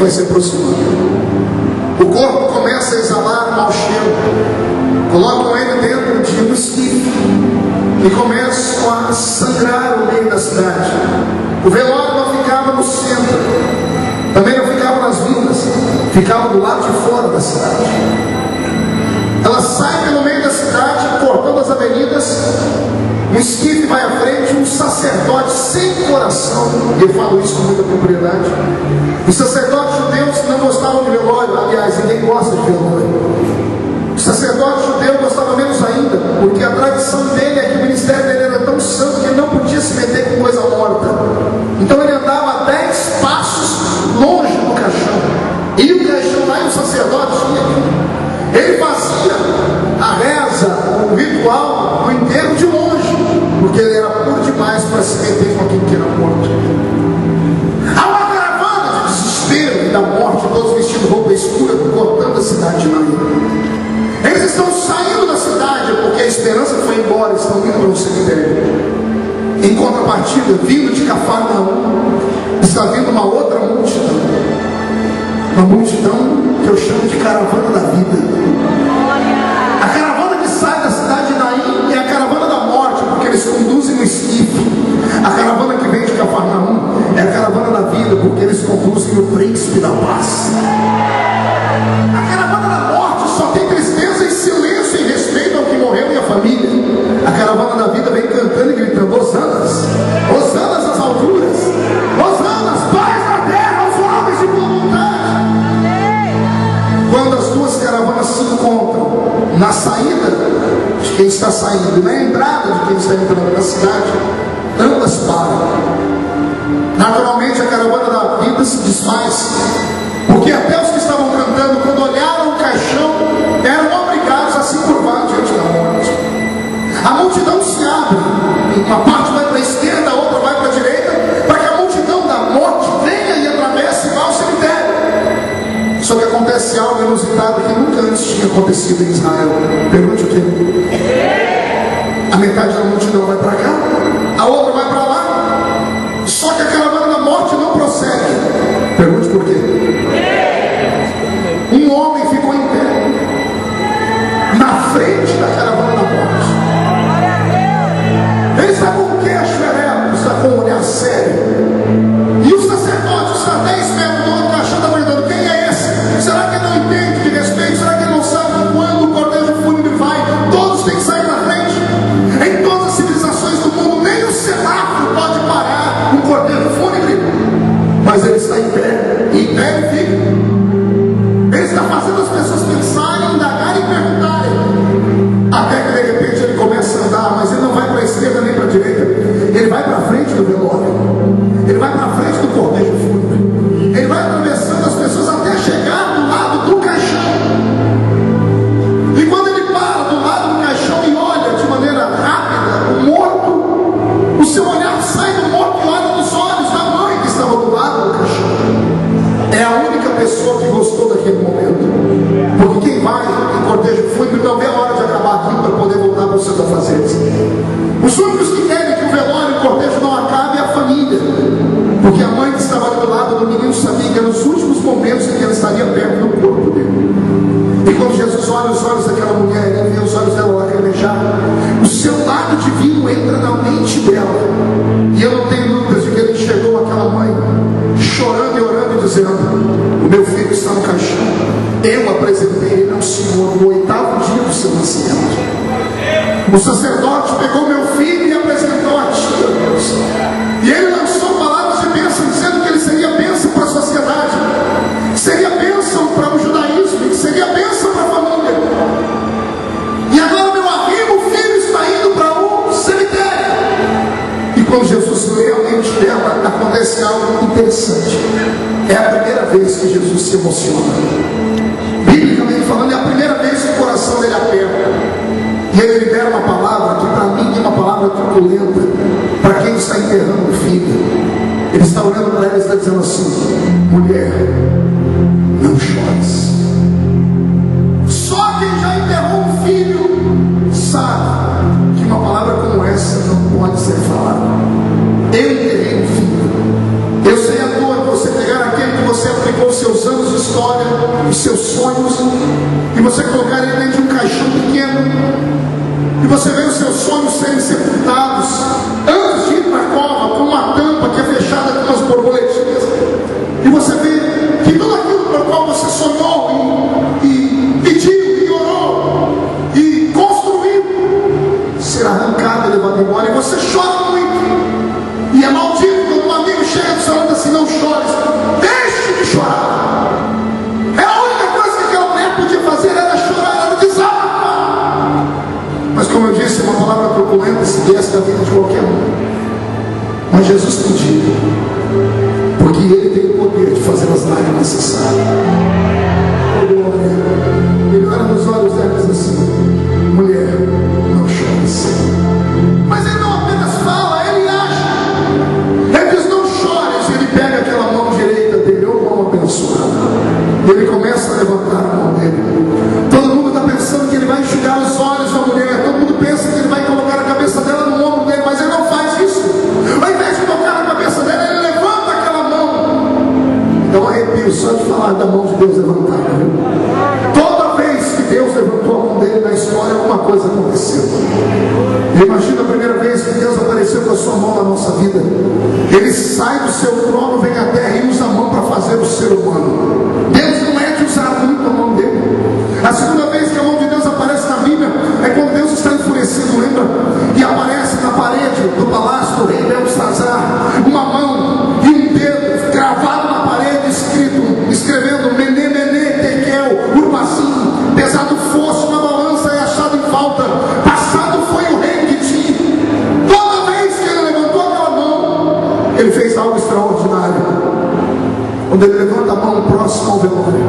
vai se aproximando. O corpo começa a exalar mau cheiro. Colocam ele dentro de um esquife e começam a sangrar o meio da cidade. O velório não ficava no centro, também não ficava nas vilas, ficava do lado de fora da cidade. Ela sai pelo meio da cidade, cortando as avenidas. Um esquife vai à frente, um sacerdote sem coração, e eu falo isso com muita propriedade. Os sacerdotes judeus não gostavam de velório, aliás, ninguém gosta de velório. O sacerdote judeu gostava menos ainda, porque a tradição dele é que o ministério dele era tão santo que ele não podia se meter com coisa morta. Então ele andava 10 passos longe do caixão, e o caixão lá e o sacerdote tinha. Ele fazia a reza, o ritual, o enterro de longe, porque ele era puro demais para se meter com aquilo que era morto. Há uma caravana de desespero e da morte, todos vestindo roupa escura, cortando a cidade de Naim. Eles estão saindo da cidade porque a esperança foi embora, estão indo para um cemitério. Em contrapartida, vindo de Cafarnaum, está vindo uma outra multidão. Uma multidão que eu chamo de caravana da vida. A caravana que sai da cidade de Naim é a caravana da morte, porque eles conduzem no esquife. A caravana que vem de Cafarnaum é a caravana da vida, porque eles conduzem o príncipe da paz. A caravana da morte só tem tristeza e silêncio em respeito ao que morreu e a família. A caravana da vida vem cantando e gritando: Hosanas, Hosanas nas alturas, Hosanas, paz na terra aos homens de boa vontade. Quando as duas caravanas se encontram na saída de quem está saindo e na entrada de quem está entrando na cidade, ambas param. Naturalmente a caravana da vida se desfaz, porque até os que estavam cantando, quando olharam o caixão, eram obrigados a se curvar diante da morte. A multidão se abre, uma parte vai para a esquerda, a outra vai para a direita, para que a multidão da morte venha e atravesse e vá ao cemitério. Só que acontece algo inusitado que nunca antes tinha acontecido em Israel. Pergunte o quê? A metade da multidão vai para cá, a outra vai para lá. Só que a caravana da morte não prossegue. Pergunte por quê? Um homem ficou em pé na frente da caravana da morte. Ele está com o queixo ereto, está com um olhar sério. E o sacerdote está 10 metros do outro caixão, está perguntando: quem é esse? Será que ele não entende de respeito? Será que ele não sabe quando o cortejo fúnebre vai? Todos têm que sair na frente. Em todas as civilizações do mundo, nem o semáforo pode parar um cortejo fúnebre. Mas ele está em pé, e em pé ele fica. Ele está fazendo as pessoas pensarem, indagarem e perguntarem. Até que de repente ele começa a andar, mas ele não vai para a esquerda nem para a direita. Ele vai para a frente do velório. Ele vai para a frente do cortejo fúnebre. Ele vai atravessando as pessoas até chegar do lado do caixão. E quando ele para do lado do caixão e olha de maneira rápida o morto, o seu olhar sai do morto e olha nos olhos da mãe que estava do lado do caixão. É a única pessoa que gostou daquele momento. Porque quem vai em cortejo fúnebre não vê a hora de acabar aquilo para poder voltar para os seus afazeres. Os únicos que querem que o velório e o cortejo não acabe é a família. Porque a mãe que estava ali do lado do menino sabia que eram os últimos momentos em que ela estaria perto do corpo dele. E quando Jesus olha os olhos daquela mulher, ele vê os olhos dela lacrimejar, o seu lado divino entra na mente dela. E eu não tenho dúvidas de que ele enxergou aquela mãe chorando e orando e dizendo: o meu filho está no caixão. Eu apresentei ele ao Senhor no 8º dia do seu nascimento. O sacerdote pegou meu filho e apresentou a ti, ó Deus. E ele lançou palavras de bênção, dizendo que ele seria bênção para a sociedade, seria bênção para o judaísmo, seria bênção para a família. E agora, meu amigo, o filho está indo para o cemitério. E quando Jesus lê a mente dela, acontece algo interessante. É a primeira vez que Jesus se emociona. Biblicamente falando, é a primeira vez que o coração dele aperta. E ele libera uma palavra que para mim é uma palavra truculenta para quem está enterrando o filho. Ele está olhando para ela e está dizendo assim: mulher, não chores. Só quem já enterrou um filho sabe que uma palavra como essa não pode ser falada. Eu enterrei um filho. Eu sei a dor de você pegar aquele que você aplicou pôr os seus anos de história, os seus sonhos, e você colocar ele dentro de um caixão pequeno, e você vê os seus sonhos serem sepultados antes de ir para a cova, com uma tampa que é fechada com umas borboletinhas, e você vê que tudo aquilo para o qual você sonhou e pediu e orou e construiu será arrancado e levado embora, e você chora muito, e é maldito quando um amigo chega do seu lado assim: não chores, deixe de chorar. A única coisa que aquela mulher podia fazer era chorar, era desabafar. Mas como eu disse, uma palavra truculenta se desce da vida de qualquer um. Mas Jesus pediu, porque Ele tem o poder de fazer as lágrimas cessarem. Ele olha nos olhos dela e diz assim: mulher, não chores. Mas Ele não apenas fala, Ele age. Ele diz: não chores. Ele pega aquela mão direita dele, ou mão abençoada, e Ele começa a levantar a mão dele. Todo mundo está pensando que Ele vai enxugar os olhos da mulher, todo mundo pensa que Ele vai colocar a cabeça dela no ombro dele, mas Ele não faz isso. Ao invés de tocar na cabeça dela, Ele levanta aquela mão. Dá um arrepio só de falar da mão de Deus levantada, viu? Toda vez que Deus levantou a mão dele na história, alguma coisa aconteceu. Imagina a primeira vez que Deus apareceu com a sua mão na nossa vida. Ele sai do seu trono, vem à terra e usa a mão para fazer o ser humano. Deus não é de usar muito a mão dele. A segunda vez que a mão de Deus aparece na Bíblia é quando Deus está enfurecido, lembra? E aparece na parede do palácio do rei Belsazar uma mão e um dedo gravado na parede, escrevendo Mené, Mené, Tekel, Urbasim, pesado fosse na balança e achado em falta, passado foi o rei de ti. Toda vez que ele levantou aquela mão, ele fez algo extraordinário. Quando ele levanta a mão próximo ao velório,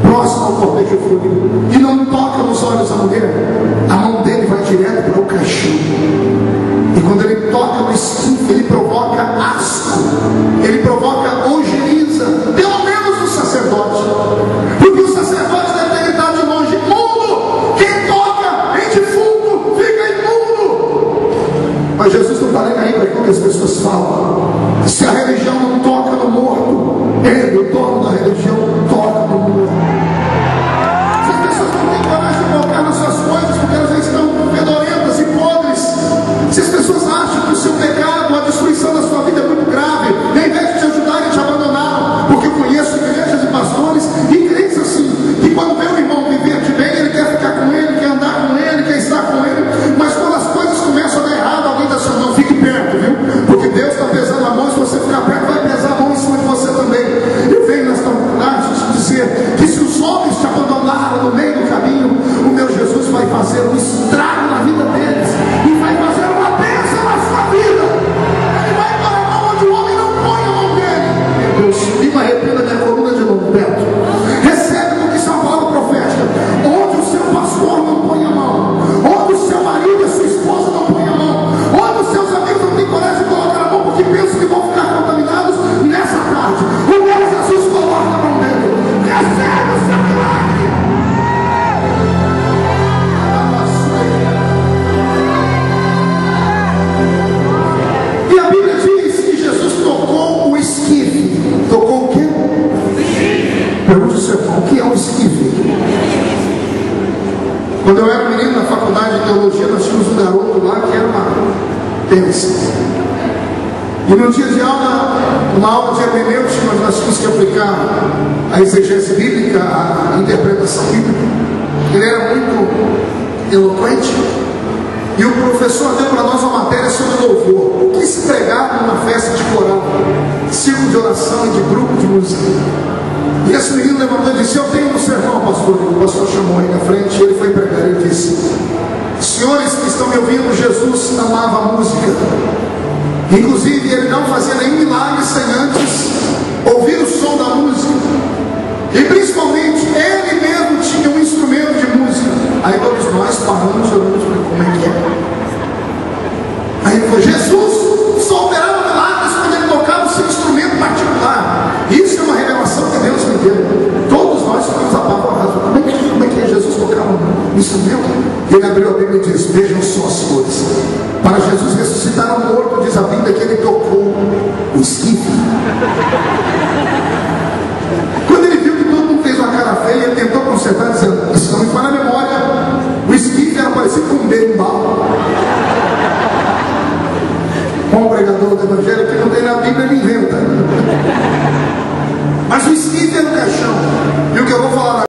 próximo ao cortejo fúnebre, e não toca nos olhos da mulher, a mão dele vai direto para o caixão. E quando ele toca no esquife, ele provoca asco, ele provoca ojeriza, pelo menos o sacerdote, porque o sacerdote deve ter gritado de longe: imundo! Quem toca em defunto fica imundo! Mas Jesus não está nem aí para aquilo que as pessoas falam. Se a religião não toca no morto, Ele, o dono da religião, toca no morto. Se as pessoas não têm coragem de colocar nas suas coisas, porque elas já estão fedorentas e podres, se as pessoas acham que o seu pecado, a destruição da sua vida é muito grave, e ao invés de te ajudarem, te abandonaram, porque eu conheço igrejas e pastores e crentes assim, que quando vê o irmão viver de bem, ele quer ficar com ele, quer andar com ele, quer estar com ele, mas quando as coisas começam a dar errado, alguém está dizendo: não, fique perto, viu? Porque Deus está pesando a mão, se você ficar perto, vai pesar a mão em cima de você também. Eu venho nesta tarde te dizer que se os homens te abandonaram no meio do caminho, o meu Jesus vai fazer um estrago na vida deles e vai fazer uma bênção na sua vida. Ele vai para a mão onde o homem não põe a mão dele. Meu Deus, subi uma arrepio da minha coluna de novo, Beto. Recebe porque isso é uma palavra profética. Onde o seu pastor não põe a mão, onde o seu marido e a sua esposa não põem a mão, onde os seus amigos não têm coragem de colocar a mão porque pensam que vão ficar contaminados, nessa tarde o meu Jesus coloca a mão dele. Recebe o seu milagre. E a Bíblia diz que Jesus tocou o esquife. Tocou o quê? Pergunta ao seu irmão: o que é um esquife? Quando eu era menino na faculdade de teologia, nós tínhamos um garoto lá que era uma bênção. E no dia de aula, uma aula de hermenêutica, nós tínhamos que aplicar a exegese bíblica, a interpretação bíblica. Ele era muito eloquente. E o professor deu para nós uma matéria sobre louvor. O que se pregava numa festa de coral, círculo de oração e de grupo de música. E esse menino levantou e disse: eu tenho um sermão, pastor. O pastor chamou ele na frente e ele foi pregar. Ele disse: senhores que estão me ouvindo, Jesus amava a música. Inclusive, ele não fazia nenhum milagre sem antes ouvir o som da música. E principalmente, ele mesmo tinha um instrumento de música. Aí todos nós paramos e olhamos para como é que é. Aí ele falou: Jesus só operava milagres quando ele tocava o seu instrumento particular. Isso é uma revelação que Deus me deu. Todos nós ficamos apavorados. Como é que é Jesus tocava um instrumento? E ele abriu a Bíblia e disse: vejam só as coisas. Para Jesus ressuscitar um morto, diz a Bíblia que ele tocou o esquife. bom pregador do Evangelho que não tem na Bíblia, ele inventa.